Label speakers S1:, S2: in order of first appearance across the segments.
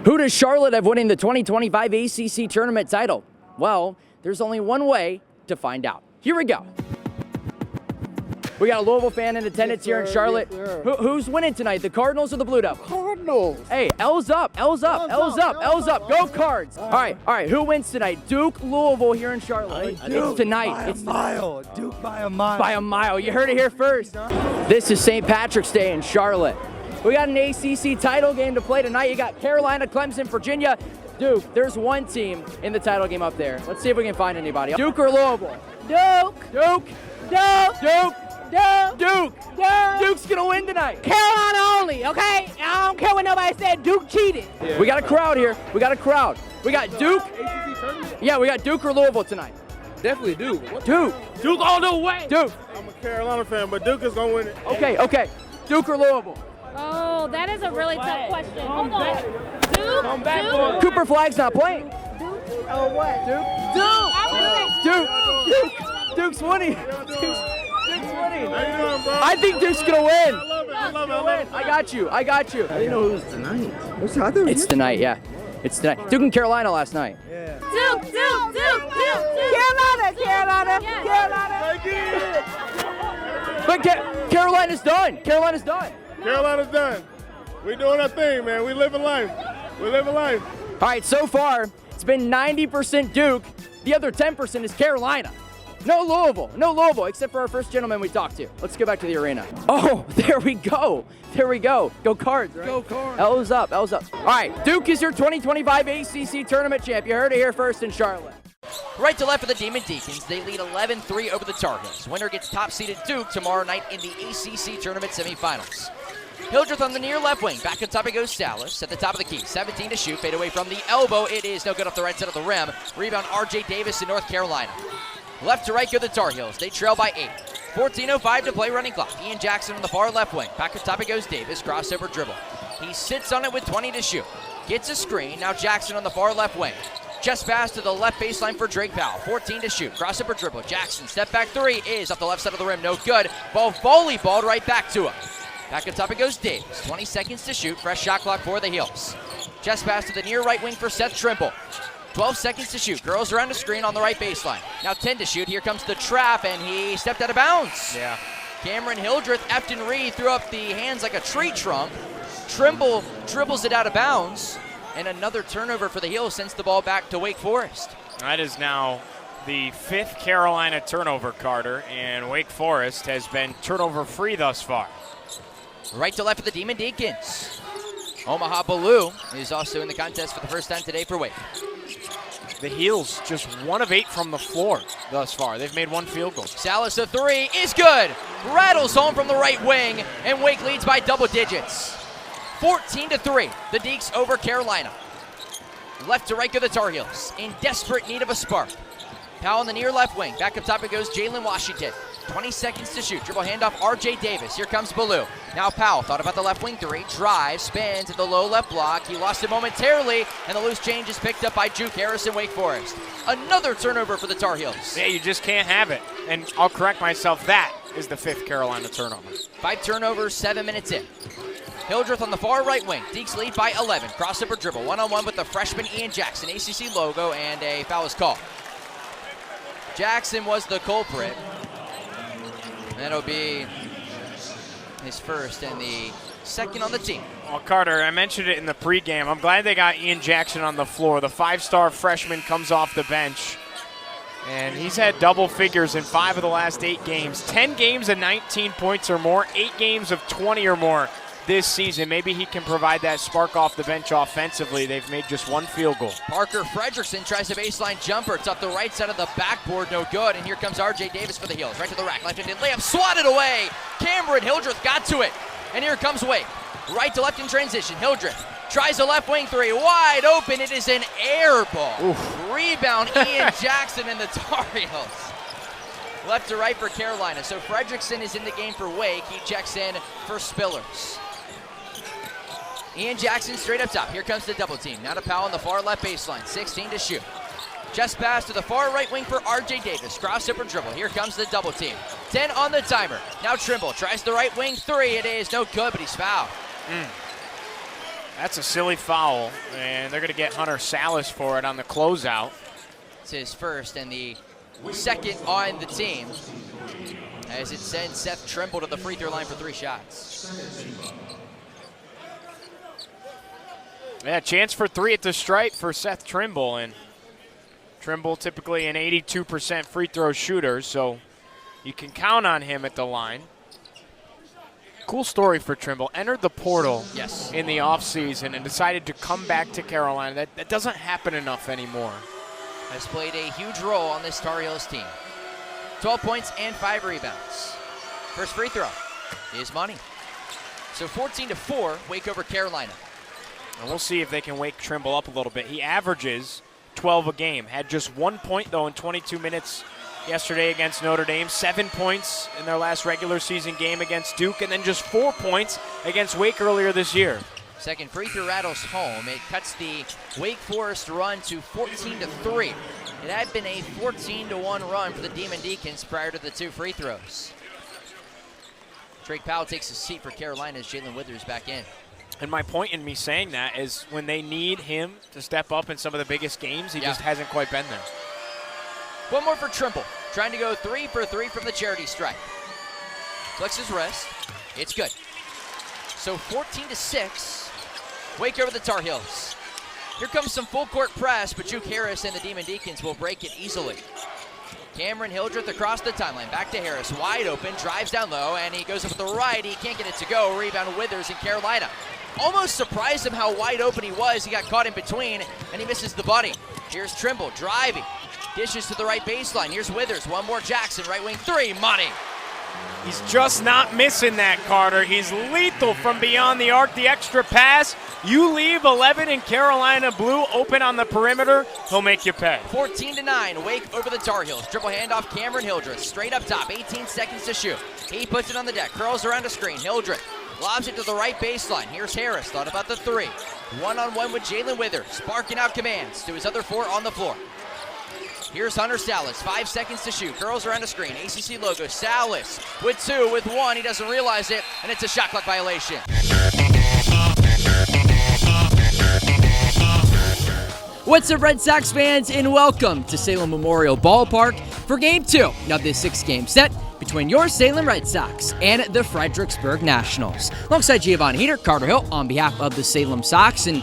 S1: Who does Charlotte have winning the 2025 ACC tournament title? Well, there's only one way to find out. Here we go. We got a Louisville fan in attendance here in Charlotte.
S2: Yes,
S1: Who's winning tonight, the Cardinals or the Blue Devils?
S2: Cardinals.
S1: Hey, L's up, L's up, L's up, L's up. Go Cards. All right. Who wins tonight? Duke, Louisville here in Charlotte. It's tonight.
S2: It's mile. Duke by a mile.
S1: By a mile. You heard it here first. This is St. Patrick's Day in Charlotte. We got an ACC title game to play tonight. You got Carolina, Clemson, Virginia, Duke. There's one team in the title game up there. Let's see if we can find anybody. Duke or Louisville?
S3: Duke.
S1: Duke.
S3: Duke.
S1: Duke.
S3: Duke.
S1: Duke.
S3: Duke.
S1: Duke's gonna win tonight.
S3: Carolina only, okay? I don't care what nobody said. Duke cheated.
S1: Yeah. We got a crowd here. We got Duke.
S2: ACC tournament?
S1: Yeah, we got Duke or Louisville tonight.
S2: Definitely Duke.
S1: Duke.
S2: Duke all the way.
S1: Duke.
S2: I'm a Carolina fan, but Duke is gonna win it.
S1: Okay. Duke or Louisville?
S4: Oh, that is a really tough question. Hold on.
S2: Come back,
S4: Duke.
S2: boy.
S1: Cooper Flagg's not playing.
S3: Oh, what?
S1: Duke. Duke's winning. Duke's winning.
S2: How you doing, bro?
S1: I think Duke's gonna win.
S2: I love it.
S1: I got you.
S2: I didn't know it was tonight.
S1: It's tonight, yeah. It's tonight. Duke and Carolina last night.
S4: Duke.
S3: Carolina.
S2: Thank you.
S1: But Carolina's done.
S2: Carolina's done. We doing our thing, man. We living life.
S1: All right, so far, it's been 90% Duke. The other 10% is Carolina. No Louisville, except for our first gentleman we talked to. Let's go back to the arena. Oh, there we go. Go Cards, right?
S2: Go Cards.
S1: L's up. All right, Duke is your 2025 ACC tournament champ. You heard it here first in Charlotte. Right to left for the Demon Deacons. They lead 11-3 over the Tar Heels. Winner gets top-seeded Duke tomorrow night in the ACC tournament semifinals. Hildreth on the near left wing. Back on top it goes Salas at the top of the key. 17 to shoot. Fade away from the elbow. It is no good off the right side of the rim. Rebound R.J. Davis in North Carolina. Left to right go the Tar Heels. They trail by 8. 14:05 to play running clock. Ian Jackson on the far left wing. Back on top it goes Davis. Crossover dribble. He sits on it with 20 to shoot. Gets a screen. Now Jackson on the far left wing. Just pass to the left baseline for Drake Powell. 14 to shoot. Crossover dribble. Jackson step back three is off the left side of the rim. No good. Ball volleyballed right back to him. Back on top it goes Davis. 20 seconds to shoot. Fresh shot clock for the Heels. Just pass to the near right wing for Seth Trimble. 12 seconds to shoot. Girls around the screen on the right baseline. Now 10 to shoot. Here comes the trap, and he stepped out of bounds.
S2: Yeah.
S1: Cameron Hildreth, Efton Reed threw up the hands like a tree trunk. Trimble dribbles it out of bounds. And another turnover for the Heels sends the ball back to Wake Forest.
S5: That is now the 5th Carolina turnover, Carter, and Wake Forest has been turnover-free thus far.
S1: Right to left of the Demon Deacons. Omaha Ballou is also in the contest for the first time today for Wake.
S5: The Heels just 1 of 8 from the floor thus far. They've made 1 field goal.
S1: Salas a three is good. Rattles home from the right wing, and Wake leads by double digits. 14-3, the Deacs over Carolina. Left to right go the Tar Heels, in desperate need of a spark. Powell on the near left wing. Back up top it goes Jalen Washington. 20 seconds to shoot. Dribble handoff R.J. Davis. Here comes Ballou. Now Powell thought about the left wing three. Drives, spins at the low left block. He lost it momentarily, and the loose change is picked up by Juke Harrison, Wake Forest. Another turnover for the Tar Heels.
S5: Yeah, you just can't have it. And I'll correct myself, that is the 5th Carolina turnover.
S1: 5 turnovers, 7 minutes in. Hildreth on the far right wing. Deacs lead by 11. Crossover dribble. One-on-one with the freshman Ian Jackson. ACC logo, and a foul is called. Jackson was the culprit. That'll be his first and the second on the team.
S5: Well, Carter, I mentioned it in the pregame. I'm glad they got Ian Jackson on the floor. The 5-star freshman comes off the bench, and he's had double figures in 5 of the last 8 games. 10 games of 19 points or more, 8 games of 20 or more this season. Maybe he can provide that spark off the bench offensively. They've made just 1 field goal.
S1: Parker Fredrickson tries a baseline jumper. It's up the right side of the backboard, no good. And here comes R.J. Davis for the Heels. Right to the rack, left-handed layup, swatted away. Cameron Hildreth got to it. And here comes Wake. Right to left in transition. Hildreth tries a left wing three, wide open. It is an air ball. Oof. Rebound, Ian Jackson and the Tar Heels. Left to right for Carolina. So Fredrickson is in the game for Wake. He checks in for Spillers. Ian Jackson straight up top. Here comes the double team. Now to Powell on the far left baseline. 16 to shoot. Just pass to the far right wing for R.J. Davis. Crossover dribble. Here comes the double team. 10 on the timer. Now Trimble tries the right wing three. It is no good, but he's fouled.
S5: That's a silly foul, and they're going to get Hunter Salas for it on the closeout.
S1: It's his first and the second on the team, as it sends Seth Trimble to the free throw line for 3 shots.
S5: Yeah, chance for 3 at the stripe for Seth Trimble, and Trimble typically an 82% free throw shooter, so you can count on him at the line. Cool story for Trimble. Entered the portal in the offseason and decided to come back to Carolina. That doesn't happen enough anymore.
S1: Has played a huge role on this Tar Heels team. 12 points and 5 rebounds. First free throw is money. So 14-4, Wake over Carolina.
S5: And we'll see if they can wake Trimble up a little bit. He averages 12 a game. Had just 1 point, though, in 22 minutes yesterday against Notre Dame. 7 points in their last regular season game against Duke, and then just 4 points against Wake earlier this year.
S1: Second free throw rattles home. It cuts the Wake Forest run to 14-3. It had been a 14-1 run for the Demon Deacons prior to the 2 free throws. Drake Powell takes a seat for Carolina as Jalen Withers back in.
S5: And my point in me saying that is when they need him to step up in some of the biggest games, he just hasn't quite been there.
S1: One more for Trimble, trying to go 3 for 3 from the charity stripe. Flex his wrist. It's good. So 14-6, Wake over the Tar Heels. Here comes some full court press, but Juke Harris and the Demon Deacons will break it easily. Cameron Hildreth across the timeline, back to Harris, wide open, drives down low, and he goes up with the right. He can't get it to go. Rebound Withers in Carolina. Almost surprised him how wide open he was. He got caught in between, and he misses the bunny. Here's Trimble driving. Dishes to the right baseline. Here's Withers. One more Jackson. Right wing 3. Money.
S5: He's just not missing that, Carter. He's lethal from beyond the arc. The extra pass. You leave 11 in Carolina blue open on the perimeter. He'll make you pay.
S1: 14-9. Wake over the Tar Heels. Dribble handoff. Cameron Hildreth. Straight up top. 18 seconds to shoot. He puts it on the deck. Curls around a screen. Hildreth lobs it to the right baseline. Here's Harris. Thought about the 3. One-on-one with Jalen Withers. Sparking out commands to his other 4 on the floor. Here's Hunter Salas, 5 seconds to shoot. Girls around a screen, ACC logo. Salas with 2, with 1. He doesn't realize it, and it's a shot clock violation. What's up, Red Sox fans, and welcome to Salem Memorial Ballpark for Game 2 of this 6-game set between your Salem Red Sox and the Fredericksburg Nationals. Alongside Giovanni Heater, Carter Hill on behalf of the Salem Sox, and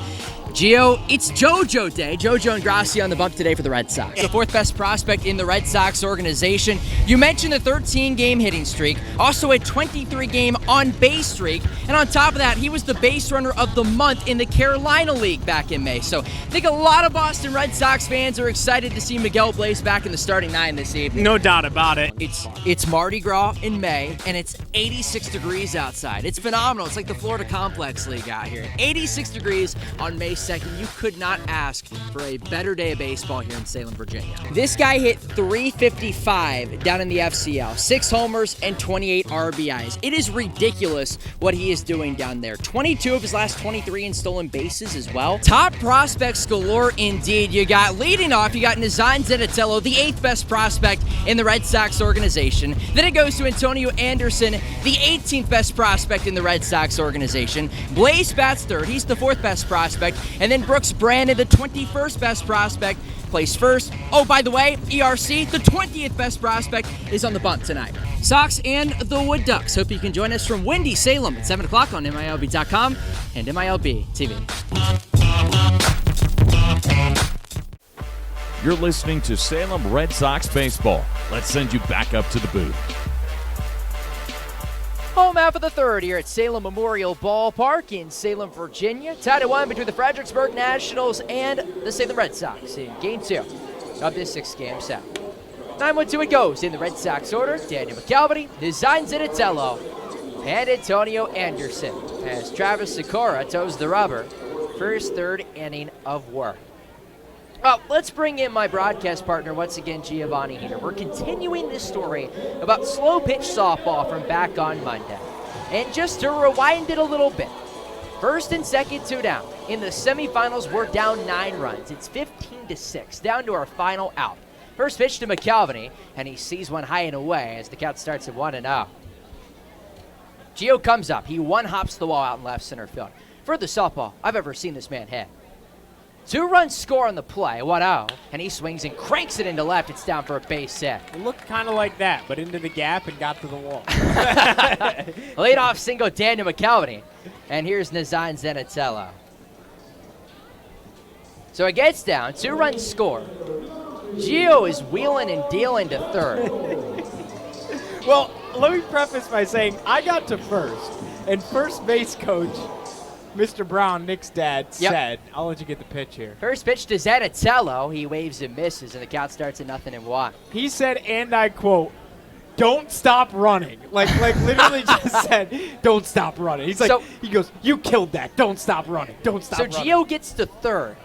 S1: Gio, it's JoJo Day. JoJo and Grassi on the bump today for the Red Sox. The 4th best prospect in the Red Sox organization. You mentioned the 13-game hitting streak, also a 23-game on-base streak, and on top of that, he was the base runner of the month in the Carolina League back in May. So I think a lot of Boston Red Sox fans are excited to see Miguel Blaze back in the starting 9 this evening.
S5: No doubt about it.
S1: It's Mardi Gras in May, and it's 86 degrees outside. It's phenomenal. It's like the Florida Complex League out here. 86 degrees on May 2nd. You could not ask for a better day of baseball here in Salem, Virginia. This guy hit .355 down in the FCL, 6 homers and 28 RBIs. It is ridiculous what he is doing down there. 22 of his last 23 in stolen bases as well. Top prospects galore indeed. You got leading off, you got Nantz, the 8th best prospect in the Red Sox organization. Then it goes to Antonio Anderson, the 18th best prospect in the Red Sox organization. Blaze bats 3rd. He's the 4th best prospect. And then Brooks Brandon, the 21st best prospect, plays first. Oh, by the way, ERC, the 20th best prospect, is on the bump tonight. Sox and the Wood Ducks. Hope you can join us from windy Salem at 7 o'clock on MILB.com and MILB TV.
S6: You're listening to Salem Red Sox Baseball. Let's send you back up to the booth.
S1: Home half of the 3rd here at Salem Memorial Ballpark in Salem, Virginia. Tied at 1 between the Fredericksburg Nationals and the Salem Red Sox in Game 2 of this 6-game set. 9-1-2 it goes in the Red Sox order. Daniel McCalvany, Design Zinatello, and Antonio Anderson as Travis Sikora toes the rubber for his 3rd inning of work. Well, let's bring in my broadcast partner once again, Giovanni Heater. We're continuing this story about slow pitch softball from back on Monday. And just to rewind it a little bit, 1st and 2nd, 2 down. In the semifinals, we're down 9 runs. It's 15-6, down to our final out. First pitch to McCalvany, and he sees one high and away as the count starts at 1-0. Gio comes up. He one-hops the wall out in left center field. furthest softball I've ever seen this man hit. 2-run score on the play, 1-0, and he swings and cranks it into left. It's down for a base hit.
S5: It looked kind of like that, but into the gap and got to the wall.
S1: Leadoff single, Daniel McKelvey, and here's Nazan Zenatello. So it gets down, 2-run score. Gio is wheeling and dealing to third.
S5: Well, let me preface by saying I got to first, and first base coach, Mr. Brown, Nick's dad, said, I'll let you get the pitch here.
S1: First pitch to Zenatello. He waves and misses, and the count starts at 0-1.
S5: He said, and I quote, "Don't stop running." Like literally just said, "Don't stop running." He's like, he goes, "You killed that. Don't stop running. Don't stop running."
S1: So Gio gets to third.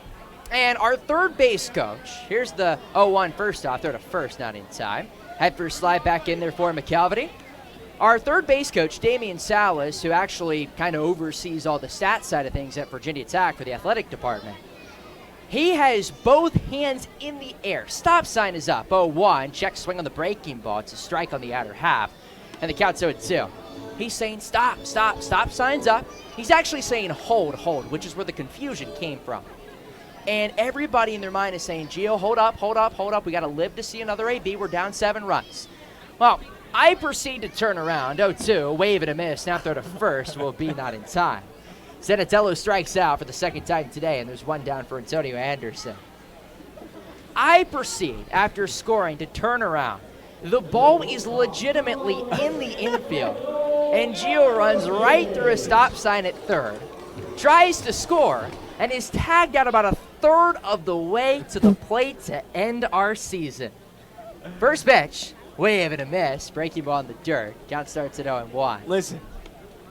S1: And our third base coach, here's the 0-1 first off, throw to first, not in time. Head first slide back in there for McKelvey. Our third base coach, Damian Salas, who actually kind of oversees all the stats side of things at Virginia Tech for the athletic department. He has both hands in the air. Stop sign is up, 0-1. Check swing on the breaking ball. It's a strike on the outer half. And the count's 0-2. He's saying stop sign's up. He's actually saying hold, which is where the confusion came from. And everybody in their mind is saying, Gio, hold up. We got to live to see another AB. We're down 7 runs. Well, I proceed to turn around, 0-2, wave and a miss, now throw to first, will be not in time. Zenatello strikes out for the second time today, and there's one down for Antonio Anderson. I proceed, after scoring, to turn around. The ball is legitimately in the infield, and Gio runs right through a stop sign at third, tries to score, and is tagged out about a third of the way to the plate to end our season. First pitch. Wave and a miss. Breaking ball in the dirt. Count starts at 0-1.
S5: Listen,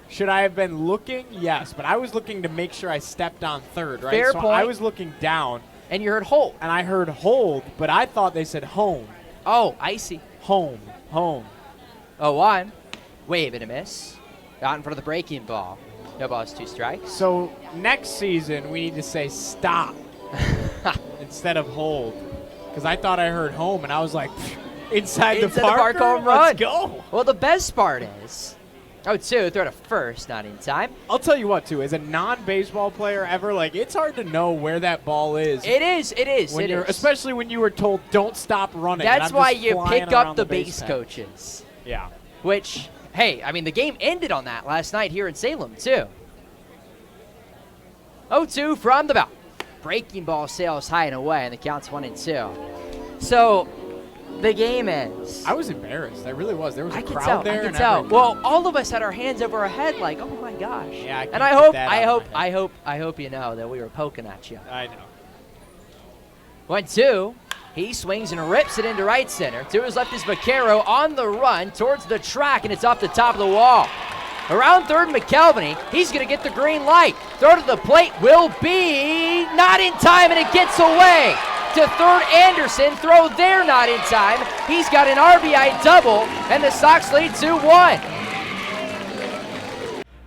S5: should I have been looking? Yes, but I was looking to make sure I stepped on third, right?
S1: Fair
S5: so
S1: point.
S5: I was looking down.
S1: And you heard hold.
S5: And I heard hold, but I thought they said home.
S1: Oh, I see.
S5: Home.
S1: 0-1. Wave and a miss. Out in front of the breaking ball. No balls, 2 strikes.
S5: So next season, we need to say stop instead of hold. Because I thought I heard home, and I was like, Inside the park home run.
S1: Let's go. Well, the best part is, 0-2, throw to first, not in time.
S5: I'll tell you what, too, as a non-baseball player ever, like, it's hard to know where that ball is.
S1: It is.
S5: Especially when you were told, don't stop running.
S1: That's why you pick up the base coaches.
S5: Yeah.
S1: Which, hey, I mean, the game ended on that last night here in Salem, too. 0-2 from the belt. Breaking ball sails high and away, and the count's 1-2. So the game ends.
S5: I was embarrassed. I really was. There was a crowd there.
S1: I can tell. Well, all of us had our hands over our head, like, oh my gosh.
S5: Yeah.
S1: And I hope you know that we were poking at you.
S5: I know.
S1: 1-2. He swings and rips it into right center. To his left is Vaquero on the run towards the track, and it's off the top of the wall. Around third, McKelvey. He's going to get the green light. Throw to the plate will be not in time, and it gets away. To third, Anderson. Throw there, not in time. He's got an RBI double, and the Sox lead 2-1.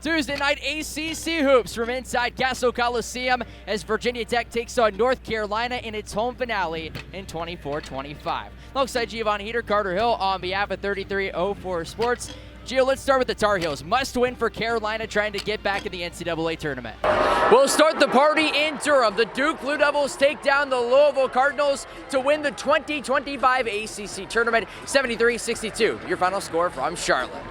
S1: Tuesday night ACC hoops from inside Castle Coliseum as Virginia Tech takes on North Carolina in its home finale in 24-25. Alongside Giovanni Heater, Carter Hill on behalf of 3304 Sports. Gio, let's start with the Tar Heels. Must win for Carolina trying to get back in the NCAA tournament. We'll start the party in Durham. The Duke Blue Devils take down the Louisville Cardinals to win the 2025 ACC tournament 73-62. Your final score from Charlotte.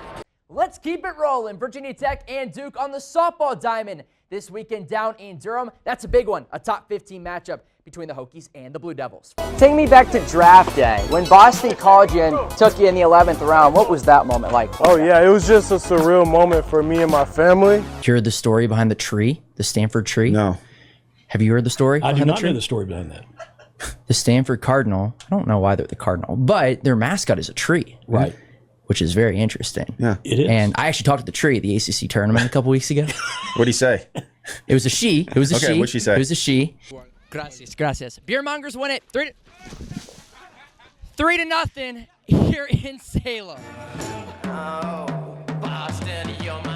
S1: Let's keep it rolling. Virginia Tech and Duke on the softball diamond this weekend down in Durham. That's a big one, a top 15 matchup between the Hokies and the Blue Devils.
S7: Take me back to draft day. When Boston called you and took you in the 11th round, what was that moment like?
S2: Oh yeah, it was just a surreal moment for me and my family.
S8: You heard the story behind the tree, the Stanford tree?
S9: No.
S8: Have you heard the story?
S9: I do not know the story behind that.
S8: The Stanford Cardinal, I don't know why they're the Cardinal, but their mascot is a tree.
S9: Right.
S8: Which is very interesting.
S9: Yeah, it is.
S8: And I actually talked to the tree at the ACC tournament a couple weeks ago.
S9: What'd he say?
S8: It was a she. It was a she.
S9: Okay, what'd she say?
S8: It was a she.
S1: Gracias. Beermongers win it 3-0 here in Salem. Oh, Boston, you're my